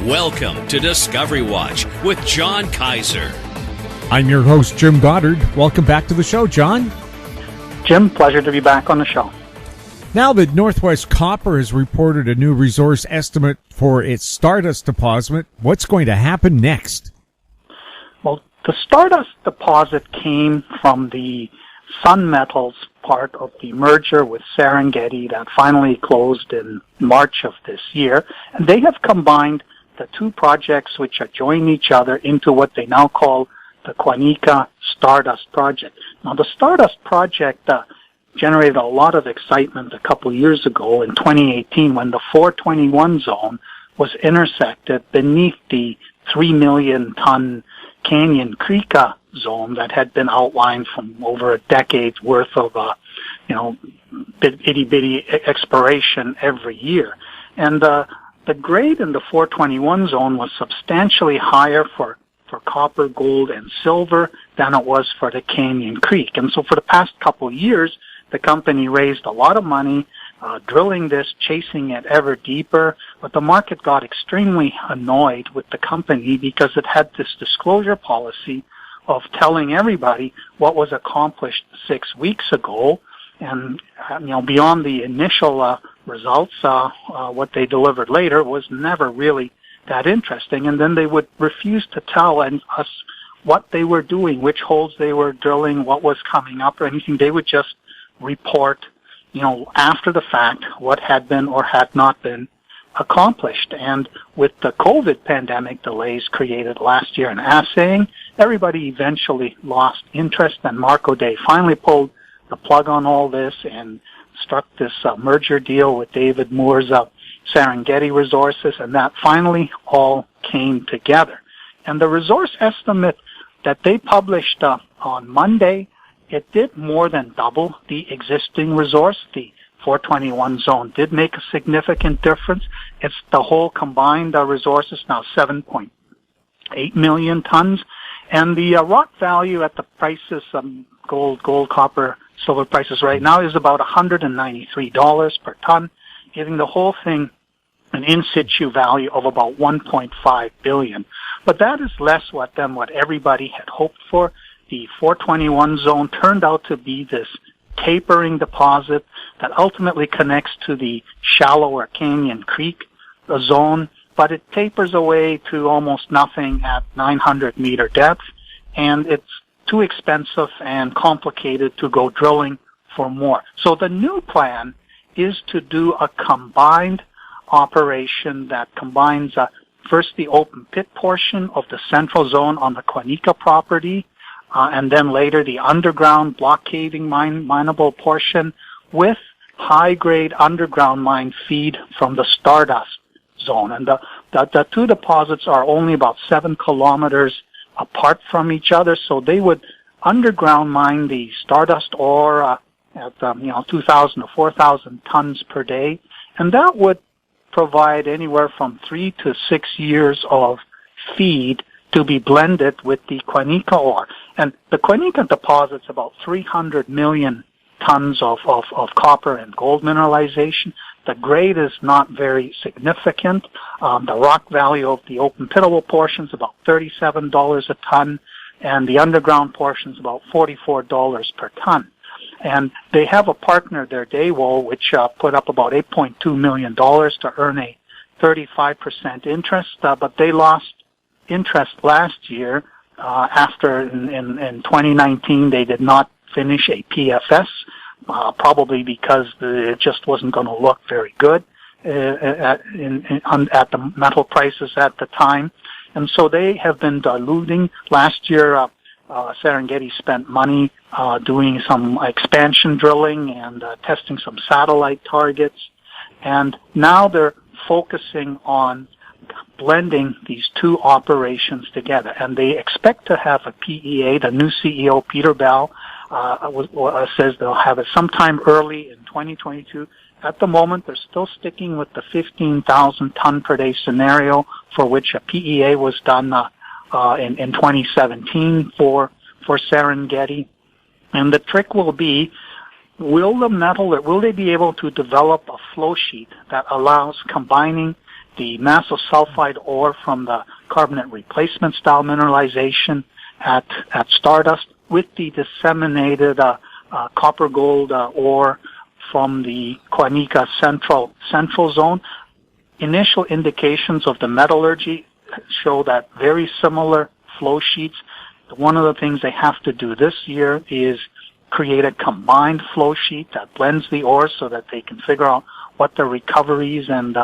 Welcome to Discovery Watch with John Kaiser. I'm your host, Jim Goddard. Welcome back to the show, John. Jim, pleasure to be back on the show. Now that Northwest Copper has reported a new resource estimate for its Stardust deposit, what's going to happen next? Well, the Stardust deposit came from the Sun Metals part of the merger with Serengeti that finally closed in March of this year. And they have combined the two projects which adjoin each other into what they now call the Quanica Stardust Project. Now, the Stardust Project generated a lot of excitement a couple years ago in 2018 when the 421 zone was intersected beneath the 3 million ton Canyon Creek zone that had been outlined from over a decade's worth of, itty-bitty exploration every year. And the grade in the 421 zone was substantially higher for copper, gold, and silver than it was for the Canyon Creek. And so for the past couple of years, the company raised a lot of money drilling this, chasing it ever deeper, but the market got extremely annoyed with the company because it had this disclosure policy of telling everybody what was accomplished 6 weeks ago, and beyond the initial results, what they delivered later was never really that interesting. And then they would refuse to tell us what they were doing, which holes they were drilling, what was coming up, or anything. They would just report, after the fact, what had been or had not been accomplished. And with the COVID pandemic delays created last year in assaying, everybody eventually lost interest, and Mark O'Day finally pulled the plug on all this and struck this merger deal with David Moore's Serengeti Resources, and that finally all came together. And the resource estimate that they published on Monday, it did more than double the existing resource. The 421 zone did make a significant difference. It's the whole combined resources now 7.8 million tons. And the rock value at the prices, gold, copper, silver prices right now is about $193 per ton, giving the whole thing an in situ value of about $1.5 billion. But that is less than what everybody had hoped for. The 421 zone turned out to be this tapering deposit that ultimately connects to the shallower Canyon Creek zone, but it tapers away to almost nothing at 900 meter depth, and it's too expensive and complicated to go drilling for more. So the new plan is to do a combined operation that combines first the open pit portion of the central zone on the Quanica property, and then later the underground block caving mineable portion with high-grade underground mine feed from the Stardust zone. And the two deposits are only about 7 kilometers apart from each other, so they would underground mine the Stardust ore at 2,000 to 4,000 tons per day, and that would provide anywhere from 3 to 6 years of feed to be blended with the Quanica ore. And the Quanica deposit's about 300 million tons of copper and gold mineralization. The grade is not very significant. The rock value of the open pitable portion is about $37 a ton, and the underground portion is about $44 per ton. And they have a partner there, Daewoo, which put up about $8.2 million to earn a 35% interest, but they lost interest last year after in 2019 they did not finish a PFS, probably because it just wasn't going to look very good at the metal prices at the time. And so they have been diluting. Last year, Serengeti spent money doing some expansion drilling and testing some satellite targets. And now they're focusing on blending these two operations together. And they expect to have a PEA. The new CEO, Peter Bell, says they'll have it sometime early in 2022. At the moment, they're still sticking with the 15,000 ton per day scenario for which a PEA was done in 2017 for Serengeti. And the trick will be, will they be able to develop a flow sheet that allows combining the massive sulfide ore from the carbonate replacement style mineralization at Stardust with the disseminated copper gold ore from the Quanica central zone. Initial indications of the metallurgy show that very similar flow sheets. One of the things they have to do this year is create a combined flow sheet that blends the ore so that they can figure out what the recoveries and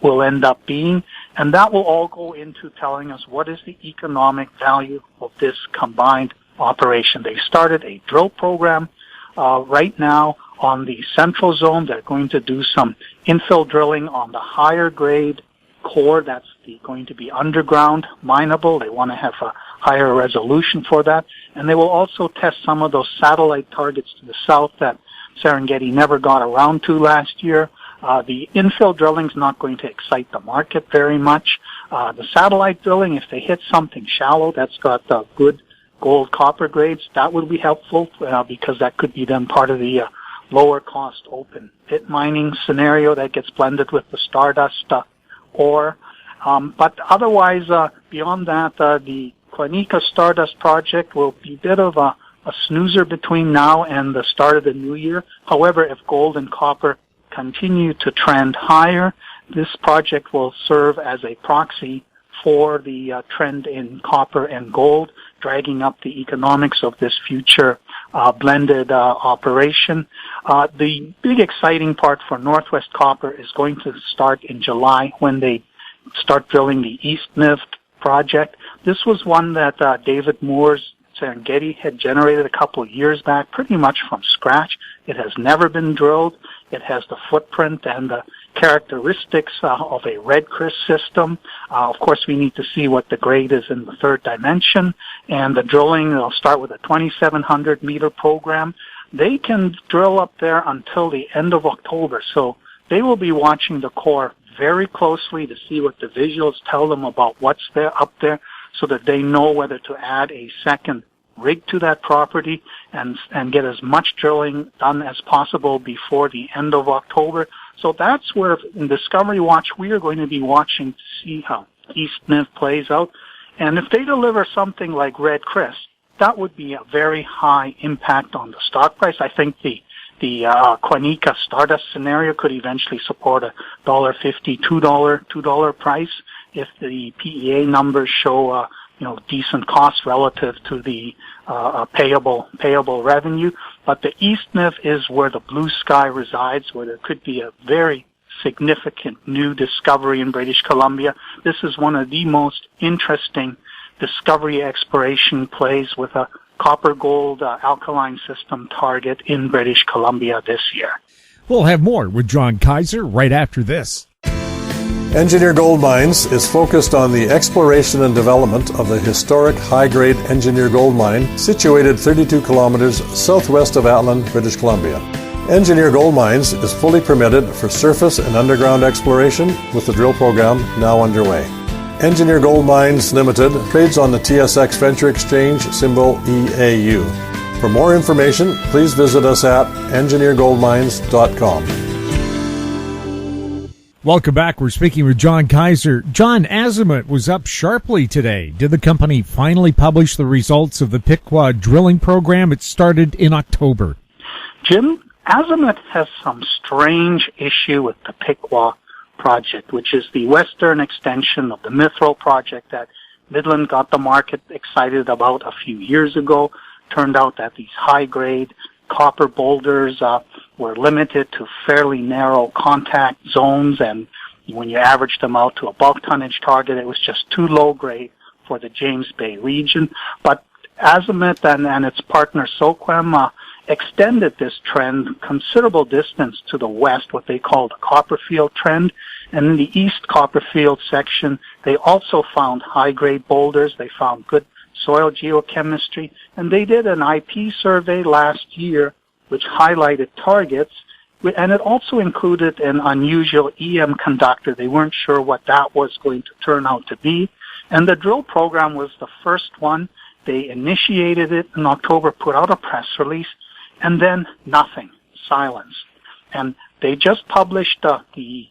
will end up being. And that will all go into telling us what is the economic value of this combined operation. They started a drill program right now on the central zone. They're going to do some infill drilling on the higher grade core that's going to be underground mineable. They want to have a higher resolution for that. And they will also test some of those satellite targets to the south that Serengeti never got around to last year. The infill drilling is not going to excite the market very much. The satellite drilling, if they hit something shallow that's got good gold copper grades, that would be helpful because that could be then part of the lower cost open pit mining scenario that gets blended with the Stardust ore. But otherwise, beyond that, the Quanica Stardust project will be a bit of a snoozer between now and the start of the new year. However, if gold and copper continue to trend higher, this project will serve as a proxy for the trend in copper and gold, dragging up the economics of this future blended operation. The big exciting part for Northwest Copper is going to start in July when they start drilling the East Niv project. This was one that David Moore's Serengeti had generated a couple of years back, pretty much from scratch. It has never been drilled. It has the footprint and the characteristics of a red Chris system. Of course, we need to see what the grade is in the third dimension. And the drilling, they'll start with a 2,700 meter program. They can drill up there until the end of October. So they will be watching the core very closely to see what the visuals tell them about what's there up there so that they know whether to add a second rig to that property and get as much drilling done as possible before the end of October. So that's where in Discovery Watch we are going to be watching to see how East Niv plays out. And if they deliver something like Red Chris, that would be a very high impact on the stock price. I think the Quanica Stardust scenario could eventually support a $1.50, $2 price if the PEA numbers show decent cost relative to the payable revenue. But the East Niv is where the blue sky resides, where there could be a very significant new discovery in British Columbia. This is one of the most interesting discovery exploration plays with a copper-gold alkaline system target in British Columbia this year. We'll have more with John Kaiser right after this. Engineer Gold Mines is focused on the exploration and development of the historic high-grade Engineer Gold Mine situated 32 kilometers southwest of Atlin, British Columbia. Engineer Gold Mines is fully permitted for surface and underground exploration with the drill program now underway. Engineer Gold Mines Limited trades on the TSX Venture Exchange, symbol EAU. For more information, please visit us at engineergoldmines.com. Welcome back. We're speaking with John Kaiser. John, Azimut was up sharply today. Did the company finally publish the results of the Piqua drilling program? It started in October. Jim, Azimut has some strange issue with the Piqua project, which is the western extension of the Mithril project that Midland got the market excited about a few years ago. Turned out that these high-grade copper boulders were limited to fairly narrow contact zones, and when you averaged them out to a bulk tonnage target, it was just too low grade for the James Bay region. But Azimut and its partner Soquem extended this trend considerable distance to the west, what they call the Copperfield trend. And in the East Copperfield section, they also found high-grade boulders. They found good soil geochemistry, and they did an IP survey last year which highlighted targets, and it also included an unusual EM conductor. They weren't sure what that was going to turn out to be, and the drill program was the first one. They initiated it in October, put out a press release, and then nothing, silence. And they just published the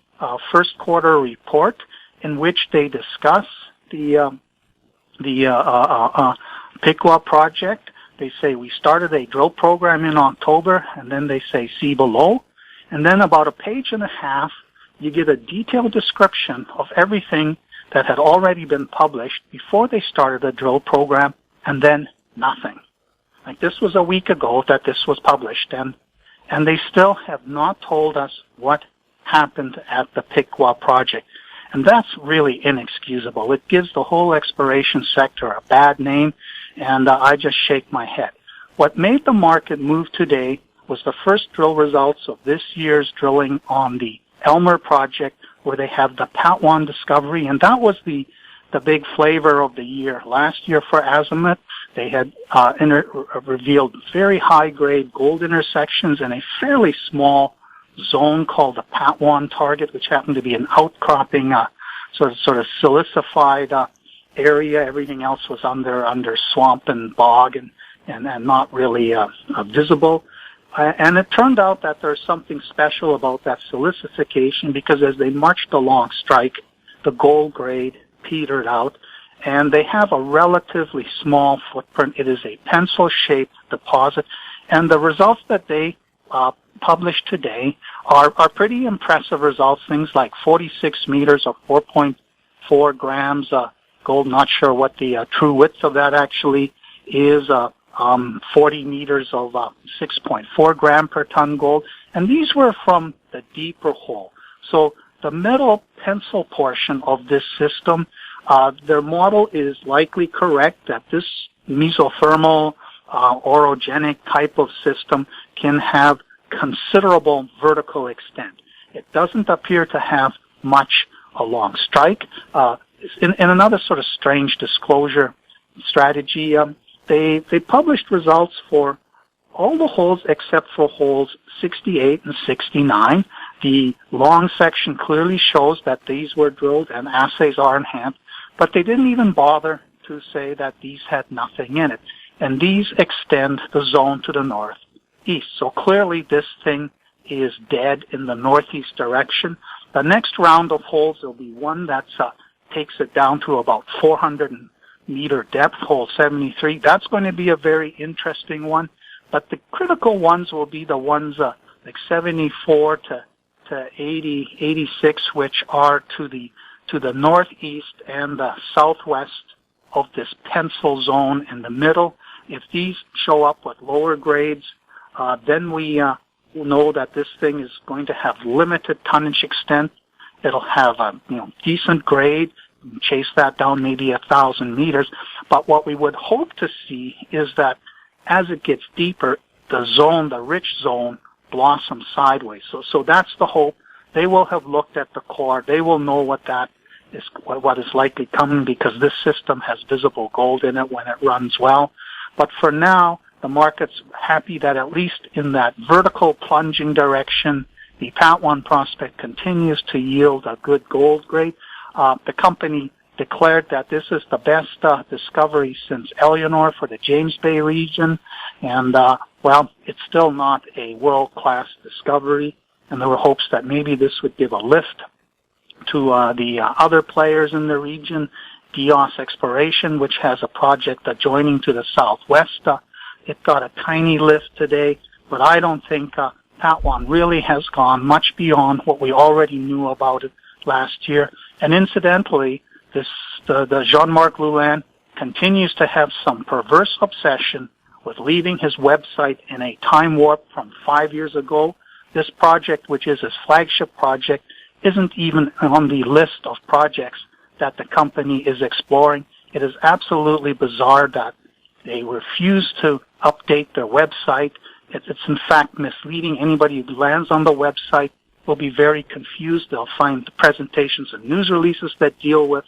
first quarter report in which they discuss the Piqua project. They say we started a drill program in October, and then they say see below. And then about a page and a half, you get a detailed description of everything that had already been published before they started the drill program, and then nothing. Like, this was a week ago that this was published, and they still have not told us what happened at the Piqua project. And that's really inexcusable. It gives the whole exploration sector a bad name, and I just shake my head. What made the market move today was the first drill results of this year's drilling on the Elmer project, where they have the Pat1 discovery, and that was the big flavor of the year. Last year for Azimut, they had revealed very high-grade gold intersections in a fairly small zone called the Pat1 target, which happened to be an outcropping, sort of silicified area. Everything else was under swamp and bog and not really visible. And it turned out that there's something special about that silicification, because as they marched along strike, the gold grade petered out, and they have a relatively small footprint. It is a pencil-shaped deposit, and the results that they published today are pretty impressive results. Things like 46 meters or 4.4 grams gold. Not sure what the true width of that actually is. 40 meters of 6.4 gram per ton gold, and these were from the deeper hole. So the middle pencil portion of this system, their model is likely correct that this mesothermal orogenic type of system can have considerable vertical extent. It doesn't appear to have much along strike. In another sort of strange disclosure strategy, they published results for all the holes except for holes 68 and 69. The long section clearly shows that these were drilled and assays are in hand, but they didn't even bother to say that these had nothing in it. And these extend the zone to the northeast. So clearly this thing is dead in the northeast direction. The next round of holes will be one that takes it down to about 400 meter depth, hole 73. That's going to be a very interesting one. But the critical ones will be the ones like 74 to 80, 86, which are to the northeast and the southwest of this pencil zone in the middle. If these show up with lower grades, then we know that this thing is going to have limited tonnage extent. It'll have a decent grade. Chase that down maybe 1,000 meters. But what we would hope to see is that as it gets deeper, the rich zone, blossoms sideways. So that's the hope. They will have looked at the core. They will know what is likely coming, because this system has visible gold in it when it runs well. But for now, the market's happy that at least in that vertical plunging direction, the Pat1 prospect continues to yield a good gold grade. The company declared that this is the best discovery since Eleanor for the James Bay region, and it's still not a world-class discovery, and there were hopes that maybe this would give a lift to the other players in the region. Dios Exploration, which has a project adjoining to the southwest, it got a tiny lift today, but I don't think Pat1 really has gone much beyond what we already knew about it last year. And incidentally, the Jean-Marc Loulin continues to have some perverse obsession with leaving his website in a time warp from 5 years ago. This project, which is his flagship project, isn't even on the list of projects that the company is exploring. It is absolutely bizarre that they refuse to update their website. It's in fact misleading. Anybody who lands on the website will be very confused. They'll find the presentations and news releases that deal with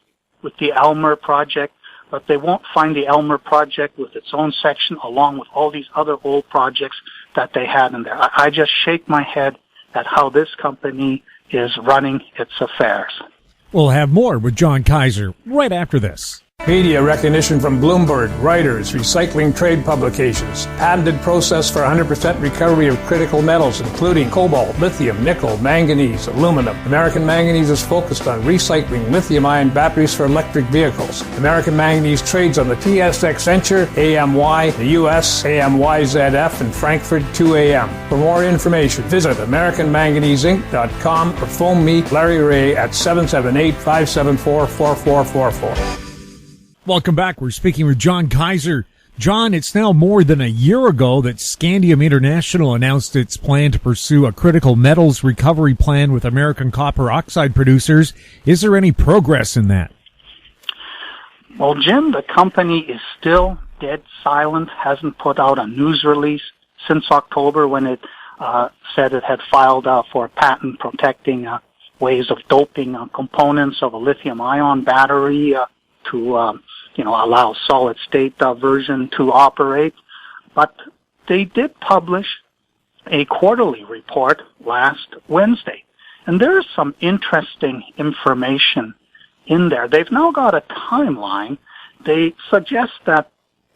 the Elmer project, but they won't find the Elmer project with its own section along with all these other old projects that they had in there. I just shake my head at how this company is running its affairs. We'll have more with John Kaiser right after this. Media recognition from Bloomberg, Reuters, recycling trade publications. Patented process for 100% recovery of critical metals, including cobalt, lithium, nickel, manganese, aluminum. American Manganese is focused on recycling lithium-ion batteries for electric vehicles. American Manganese trades on the TSX Venture, AMY, the US, AMYZF, and Frankfurt 2AM. For more information, visit AmericanManganeseInc.com or phone me, Larry Ray, at 778-574-4444. Welcome back. We're speaking with John Kaiser. John, it's now more than a year ago that Scandium International announced its plan to pursue a critical metals recovery plan with American copper oxide producers. Is there any progress in that? Well, Jim, the company is still dead silent, hasn't put out a news release since October when it said it had filed for patent protecting ways of doping components of a lithium-ion battery to allow solid-state version to operate. But they did publish a quarterly report last Wednesday. And there's some interesting information in there. They've now got a timeline. They suggest that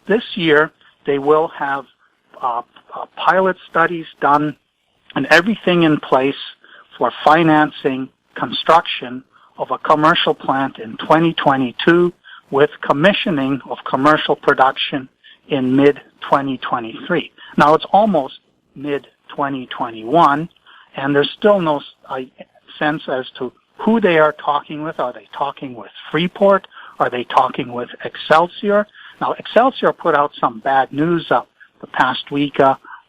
this year they will have pilot studies done and everything in place for financing construction of a commercial plant in 2022 with commissioning of commercial production in mid-2023. Now, it's almost mid-2021, and there's still no sense as to who they are talking with. Are they talking with Freeport? Are they talking with Excelsior? Now, Excelsior put out some bad news the past week,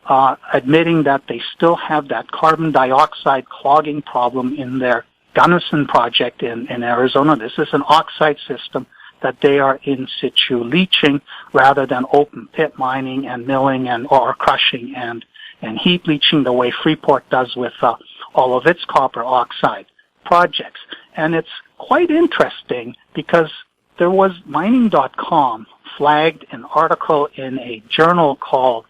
admitting that they still have that carbon dioxide clogging problem in their Gunnison project in Arizona. This is an oxide system that they are in situ leaching rather than open pit mining and milling or crushing and heap leaching the way Freeport does with all of its copper oxide projects. And it's quite interesting because there was mining.com flagged an article in a journal called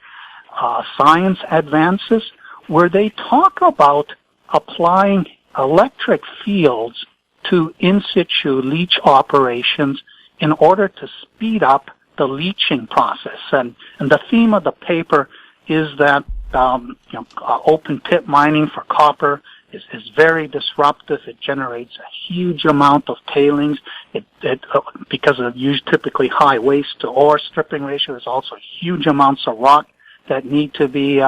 Science Advances where they talk about applying electric fields to in situ leach operations in order to speed up the leaching process. And the theme of the paper is that open pit mining for copper is very disruptive. It generates a huge amount of tailings. Because of typically high waste to ore stripping ratio, there's also huge amounts of rock that need to be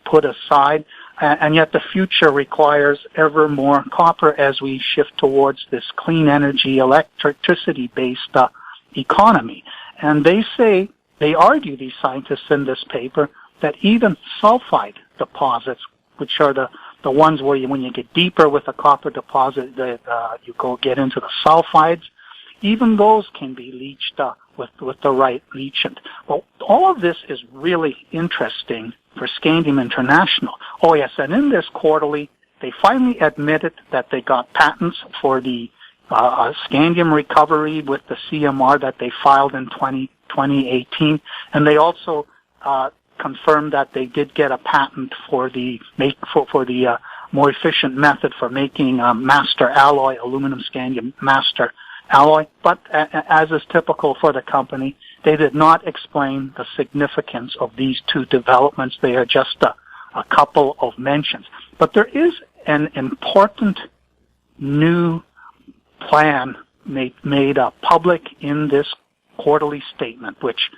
put aside. And yet the future requires ever more copper as we shift towards this clean energy, electricity-based economy. And they argue, these scientists in this paper, that even sulfide deposits, which are the ones where when you get deeper with a copper deposit, you get into the sulfides, even those can be leached with the right leachant. Well, all of this is really interesting for Scandium International. Oh yes, and in this quarterly, they finally admitted that they got patents for the scandium recovery with the CMR that they filed in 2018, and they also confirmed that they did get a patent for the more efficient method for making master alloy, aluminum scandium master alloy. But as is typical for the company, they did not explain the significance of these two developments. They are just a couple of mentions. But there is an important new plan made public in this quarterly statement, which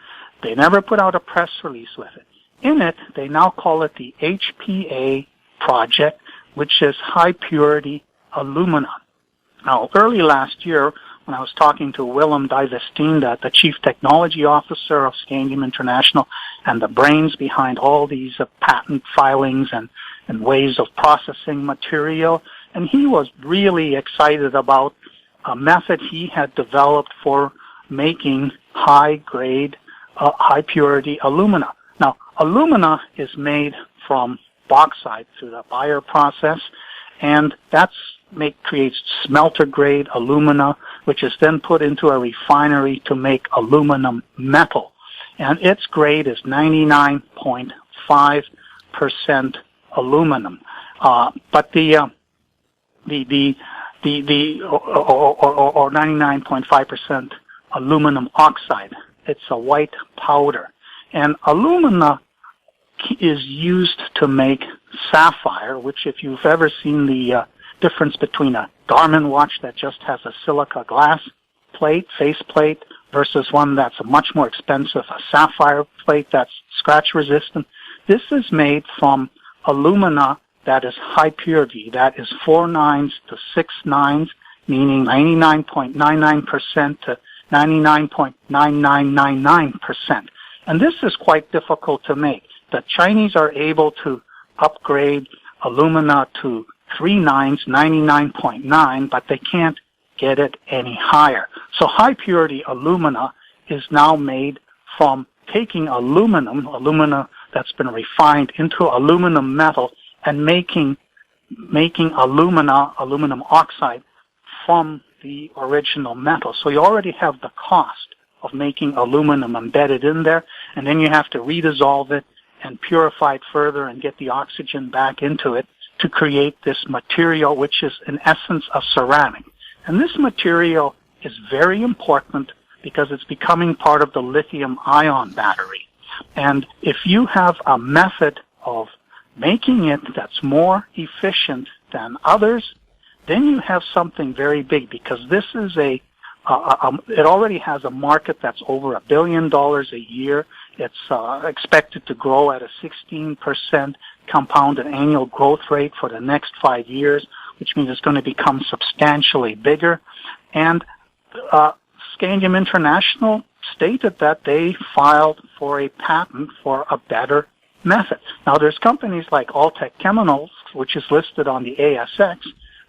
they never put out a press release with it. In it, they now call it the HPA project, which is high purity alumina. Now, early last year, when I was talking to Willem Divestien, the Chief Technology Officer of Scandium International, and the brains behind all these patent filings and ways of processing material, and he was really excited about a method he had developed for making high-grade, high-purity alumina. Now, alumina is made from bauxite through the Bayer process, and creates smelter-grade alumina, which is then put into a refinery to make aluminum metal. And its grade is 99.5% aluminum. But or 99.5% aluminum oxide. It's a white powder. And alumina is used to make sapphire, which if you've ever seen the difference between a Garmin watch that just has a silica glass plate, face plate, versus one that's a much more expensive, a sapphire plate that's scratch resistant. This is made from alumina that is high purity. That is 4 nines to 6 nines, meaning 99.99% to 99.9999%. And this is quite difficult to make. The Chinese are able to upgrade alumina to 3 nines, 99.9, but they can't get it any higher. So high purity alumina is now made from taking alumina that's been refined into aluminum metal, and making aluminum oxide from the original metal. So you already have the cost of making aluminum embedded in there, and then you have to redissolve it and purify it further and get the oxygen back into it to create this material, which is in essence a ceramic. And this material is very important because it's becoming part of the lithium-ion battery. And if you have a method of making it that's more efficient than others, then you have something very big, because this is it already has a market that's over $1 billion a year. It's expected to grow at a 16% compounded annual growth rate for the next 5 years, which means it's going to become substantially bigger. And Scandium International stated that they filed for a patent for a better method. Now, there's companies like Alltech Chemicals, which is listed on the ASX,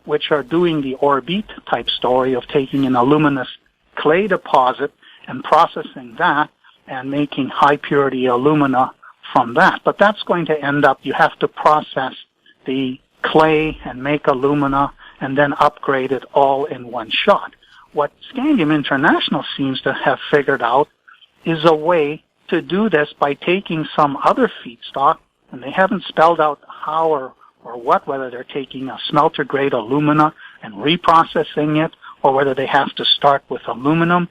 which are doing the Orbit type story of taking an aluminous clay deposit and processing that and making high purity alumina from that. But that's going to end up, you have to process the clay and make alumina and then upgrade it all in one shot. What Scandium International seems to have figured out is a way to do this by taking some other feedstock, and they haven't spelled out how or what, whether they're taking a smelter grade alumina and reprocessing it, or whether they have to start with aluminum.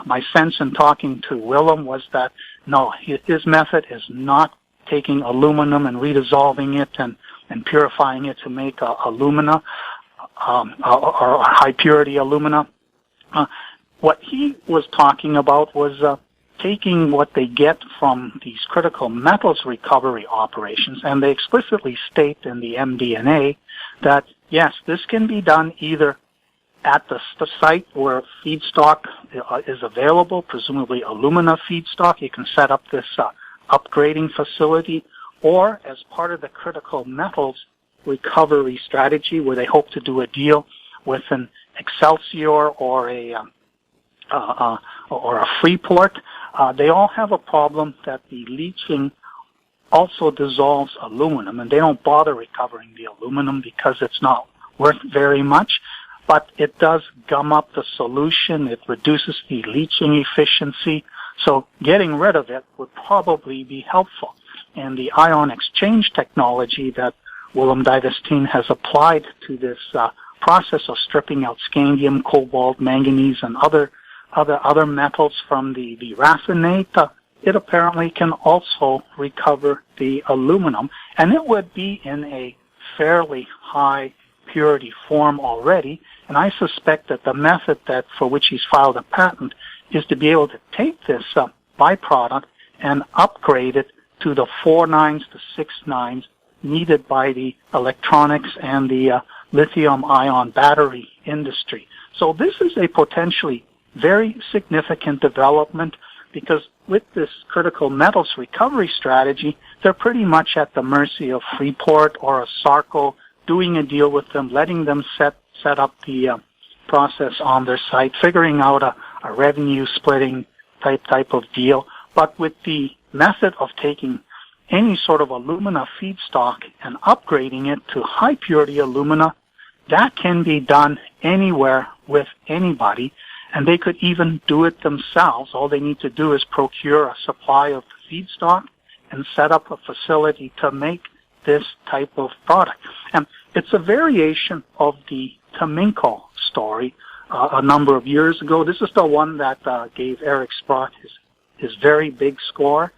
My sense in talking to Willem was that no, his method is not taking aluminum and redissolving it and purifying it to make alumina or high purity alumina. What he was talking about was taking what they get from these critical metals recovery operations, and they explicitly state in the MD&A that, yes, this can be done either at the site where feedstock is available, presumably alumina feedstock. You can set up this upgrading facility, or as part of the critical metals recovery strategy, where they hope to do a deal with an Excelsior or a Freeport. They all have a problem that the leaching also dissolves aluminum, and they don't bother recovering the aluminum because it's not worth very much, but it does gum up the solution. It reduces the leaching efficiency, so getting rid of it would probably be helpful. And the ion exchange technology that Willem Divestein has applied to this process of stripping out scandium, cobalt, manganese, and other metals from the raffinate, it apparently can also recover the aluminum, and it would be in a fairly high purity form already. And I suspect that the method that for which he's filed a patent is to be able to take this byproduct and upgrade it to the 4 nines to 6 nines needed by the electronics and the lithium-ion battery industry. So this is a potentially very significant development, because with this critical metals recovery strategy, they're pretty much at the mercy of Freeport or a Sarco, doing a deal with them, letting them set up the process on their site, figuring out a revenue splitting type of deal. But with the method of taking any sort of alumina feedstock and upgrading it to high purity alumina, that can be done anywhere with anybody, and they could even do it themselves. All they need to do is procure a supply of feedstock and set up a facility to make this type of product. And it's a variation of the Taminco story. a number of years ago. This is the one that gave Eric Sprott his very big score,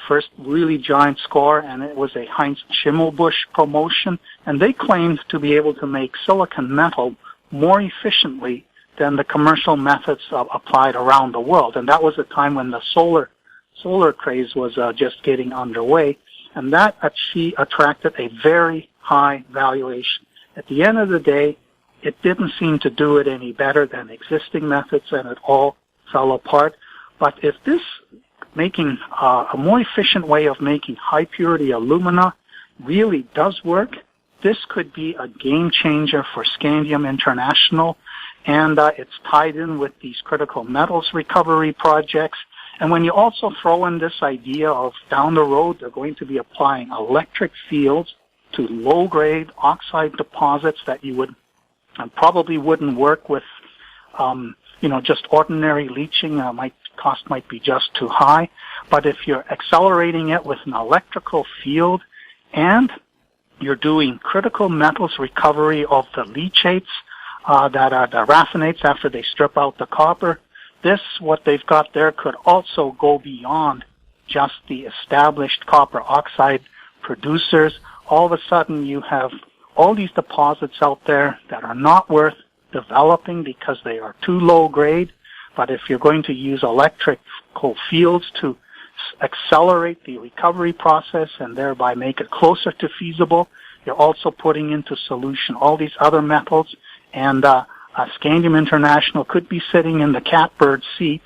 first really giant score, and it was a Heinz Schimmelbusch promotion. And they claimed to be able to make silicon metal more efficiently than the commercial methods applied around the world. And that was a time when the solar craze was just getting underway, and that attracted a very high valuation. At the end of the day, it didn't seem to do it any better than existing methods, and it all fell apart. But if this making a more efficient way of making high purity alumina really does work, this could be a game changer for Scandium International, and it's tied in with these critical metals recovery projects. And when you also throw in this idea of down the road they're going to be applying electric fields to low-grade oxide deposits that you would probably wouldn't work with, just ordinary leaching. Cost might be just too high. But if you're accelerating it with an electrical field and you're doing critical metals recovery of the leachates that are the raffinates after they strip out the copper, what they've got there could also go beyond just the established copper oxide producers. All of a sudden you have all these deposits out there that are not worth developing because they are too low grade. But if you're going to use electrical fields to accelerate the recovery process and thereby make it closer to feasible, you're also putting into solution all these other metals. And Scandium International could be sitting in the catbird seat,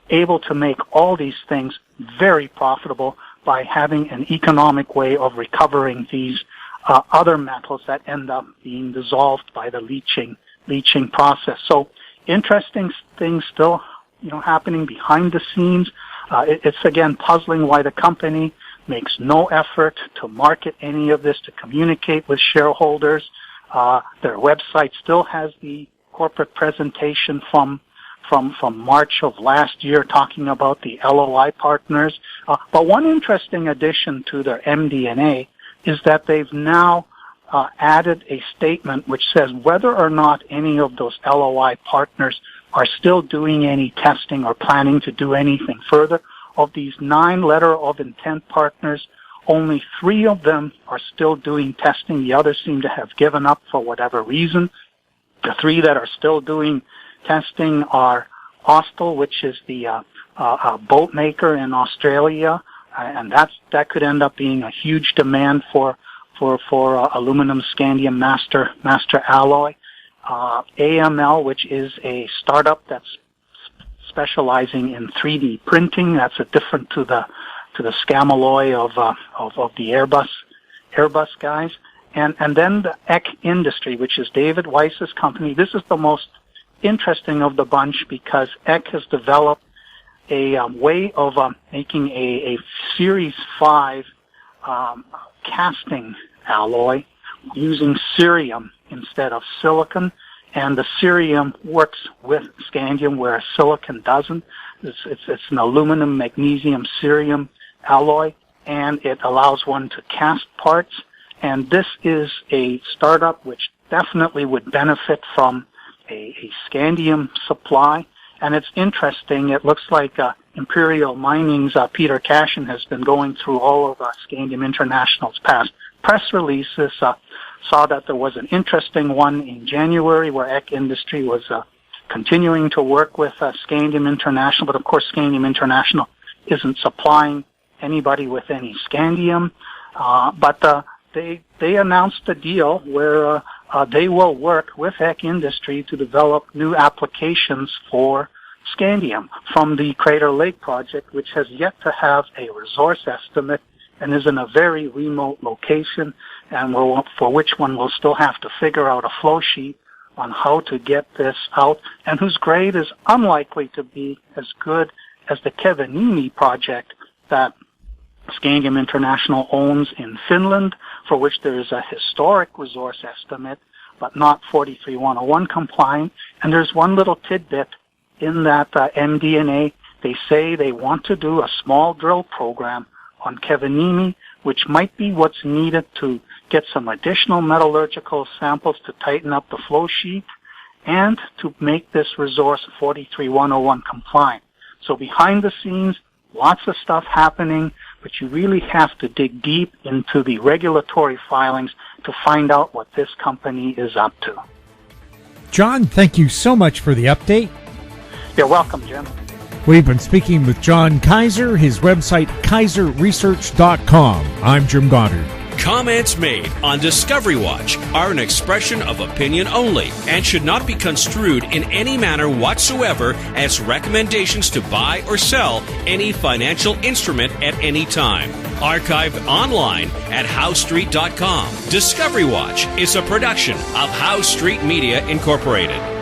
able to make all these things very profitable by having an economic way of recovering these other metals that end up being dissolved by the leaching process. So interesting things still, happening behind the scenes. It's again puzzling why the company makes no effort to market any of this, to communicate with shareholders. Their website still has the corporate presentation from March of last year talking about the LOI partners. But one interesting addition to their MD&A is that they've now added a statement which says whether or not any of those LOI partners are still doing any testing or planning to do anything further. Of these 9 letter of intent partners, only 3 of them are still doing testing. The others seem to have given up for whatever reason. The 3 that are still doing testing are Austal, which is the boat maker in Australia, and that could end up being a huge demand for aluminum scandium master alloy. AML, which is a startup that's specializing in 3D printing. That's a different to the Scamalloy of the Airbus guys. And then the Eck Industry, which is David Weiss's company. This is the most interesting of the bunch because Eck has developed a way of making a Series 5 casting alloy using cerium instead of silicon. And the cerium works with scandium where silicon doesn't. It's an aluminum magnesium cerium alloy, and it allows one to cast parts. And this is a startup which definitely would benefit from a scandium supply. And it's interesting. It looks like Imperial Mining's Peter Cashin has been going through all of Scandium International's past press releases. Saw that there was an interesting one in January where Eck Industry was continuing to work with Scandium International. But of course, Scandium International isn't supplying anybody with any scandium. But they announced a deal where they will work with Eck Industry to develop new applications for scandium from the Crater Lake project, which has yet to have a resource estimate and is in a very remote location, and for which one will still have to figure out a flow sheet on how to get this out, and whose grade is unlikely to be as good as the Keveniemi project that Scandium International owns in Finland, for which there is a historic resource estimate, but not 43-101 compliant. And there's one little tidbit in that MD&A. They say they want to do a small drill program on Keveniemi, which might be what's needed to get some additional metallurgical samples to tighten up the flow sheet. and to make this resource 43101 compliant. So behind the scenes, lots of stuff happening, but you really have to dig deep into the regulatory filings to find out what this company is up to. John, thank you so much for the update. You're welcome, Jim. We've been speaking with John Kaiser, his website, kaiserresearch.com. I'm Jim Goddard. Comments made on Discovery Watch are an expression of opinion only and should not be construed in any manner whatsoever as recommendations to buy or sell any financial instrument at any time. Archived online at howstreet.com. Discovery Watch is a production of How Street Media Incorporated.